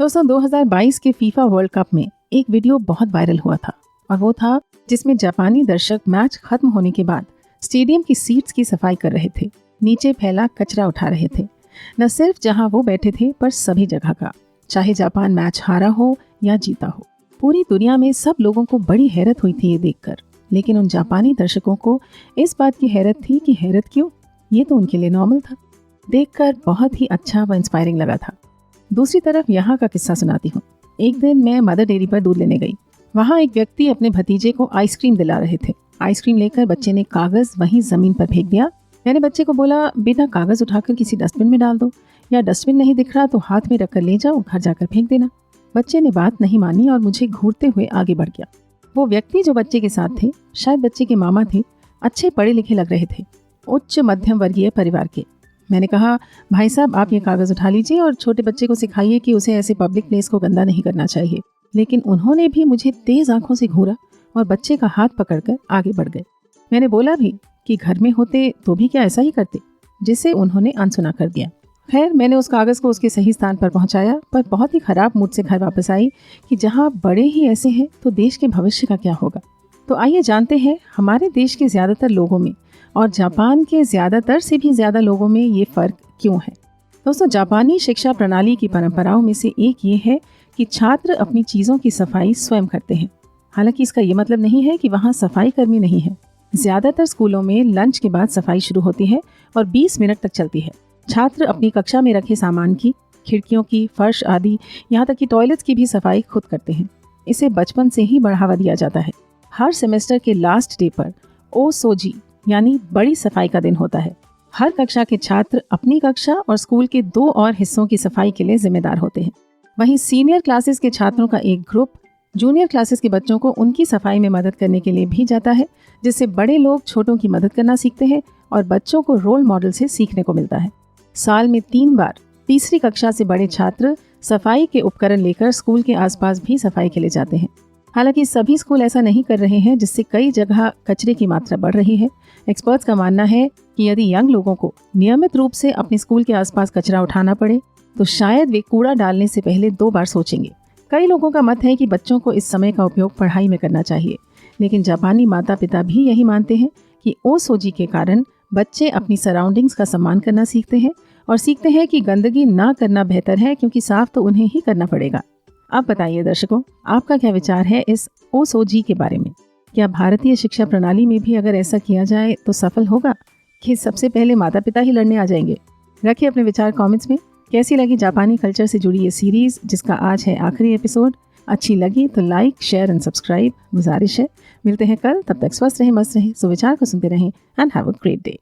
दोस्तों 2022 के FIFA world cup में एक वीडियो बहुत वायरल हुआ था और वो था जिसमें जापानी दर्शक मैच खत्म होने के बाद स्टेडियम की सीट्स की सफाई कर रहे थे, नीचे फैला कचरा उठा रहे थे। न सिर्फ जहां वो बैठे थे पर सभी जगह का, चाहे जापान मैच हारा हो या जीता हो। पूरी दुनिया में सब लोगों को बड़ी हैरत हुई थी ये देखकर, लेकिन उन जापानी दर्शकों को इस बात की हैरत थी कि हैरत क्यों, ये तो उनके लिए नॉर्मल था। देखकर बहुत ही अच्छा व इंस्पायरिंग लगा था। दूसरी तरफ यहाँ का किस्सा सुनाती हूँ। एक दिन मैं मदर डेयरी पर दूध लेने गई। वहाँ एक व्यक्ति अपने भतीजे को आइसक्रीम दिला रहे थे। आइसक्रीम लेकर बच्चे ने कागज वहीं जमीन पर फेंक दिया। मैंने बच्चे को बोला, बेटा कागज उठाकर किसी डस्टबिन में डाल दो, या डस्टबिन नहीं दिख रहा तो हाथ में रखकर ले जाओ, घर जाकर फेंक देना। बच्चे ने बात नहीं मानी और मुझे घूरते हुए आगे बढ़ गया। वो व्यक्ति जो बच्चे के साथ थे शायद बच्चे के मामा थे, अच्छे पढ़े लिखे लग रहे थे, उच्च मध्यम वर्गीय परिवार के। मैंने कहा, भाई साहब आप ये कागज उठा लीजिए और छोटे बच्चे को सिखाइए कि उसे ऐसे पब्लिक प्लेस को गंदा नहीं करना चाहिए। लेकिन उन्होंने भी मुझे तेज आंखों से घूरा और बच्चे का हाथ पकड़कर आगे बढ़ गए। मैंने बोला भी कि घर में होते तो भी क्या ऐसा ही करते, जिसे उन्होंने अनसुना कर दिया। खैर मैंने उस कागज को उसके सही स्थान पर पहुंचाया, पर बहुत ही खराब मूड से घर वापस आई कि जहां बड़े ही ऐसे हैं तो देश के भविष्य का क्या होगा। तो आइए जानते हैं हमारे देश के ज्यादातर लोगों में और जापान के ज्यादातर से भी ज्यादा लोगों में ये फर्क क्यों है। दोस्तों, जापानी शिक्षा प्रणाली की परंपराओं में से एक ये है कि छात्र अपनी चीजों की सफाई स्वयं करते हैं। हालांकि इसका ये मतलब नहीं है कि वहाँ सफाई कर्मी नहीं है। ज्यादातर स्कूलों में लंच के बाद सफाई शुरू होती है और 20 मिनट तक चलती है। छात्र अपनी कक्षा में रखे सामान की, खिड़कियों की, फर्श आदि, यहाँ तक कि टॉयलेट्स की भी सफाई खुद करते हैं। इसे बचपन से ही बढ़ावा दिया जाता है। हर सेमेस्टर के लास्ट डे पर ओसोजी यानी बड़ी सफाई का दिन होता है। हर कक्षा के छात्र अपनी कक्षा और स्कूल के 2 और हिस्सों की सफाई के लिए जिम्मेदार होते हैं। वहीं सीनियर क्लासेस के छात्रों का एक ग्रुप जूनियर क्लासेस के बच्चों को उनकी सफाई में मदद करने के लिए भी जाता है, जिससे बड़े लोग छोटों की मदद करना सीखते हैं और बच्चों को रोल मॉडल से सीखने को मिलता है। साल में 3 बार तीसरी कक्षा से बड़े छात्र सफाई के उपकरण लेकर स्कूल के आसपास भी सफाई के लिए जाते हैं। हालांकि सभी स्कूल ऐसा नहीं कर रहे हैं, जिससे कई जगह कचरे की मात्रा बढ़ रही है। एक्सपर्ट्स का मानना है कि यदि यंग लोगों को नियमित रूप से अपने स्कूल के आसपास कचरा उठाना पड़े तो शायद वे कूड़ा डालने से पहले 2 बार सोचेंगे। कई लोगों का मत है कि बच्चों को इस समय का उपयोग पढ़ाई में करना चाहिए, लेकिन जापानी माता पिता भी यही मानते हैं कि ओसोजी के कारण बच्चे अपनी सराउंडिंग्स का सम्मान करना सीखते हैं और सीखते हैं कि गंदगी ना करना बेहतर है, क्योंकि साफ तो उन्हें ही करना पड़ेगा। अब बताइए दर्शकों, आपका क्या विचार है इस ओसोजी के बारे में? क्या भारतीय शिक्षा प्रणाली में भी अगर ऐसा किया जाए तो सफल होगा कि सबसे पहले माता पिता ही लड़ने आ जाएंगे? रखिए अपने विचार कमेंट्स में। कैसी लगी जापानी कल्चर से जुड़ी ये सीरीज, जिसका आज है आखिरी एपिसोड? अच्छी लगी तो लाइक, शेयर एंड सब्सक्राइब गुजारिश है। मिलते हैं कल, तब तक स्वस्थ रहें, मस्त रहें, सुविचार को सुनते रहें and have a great day.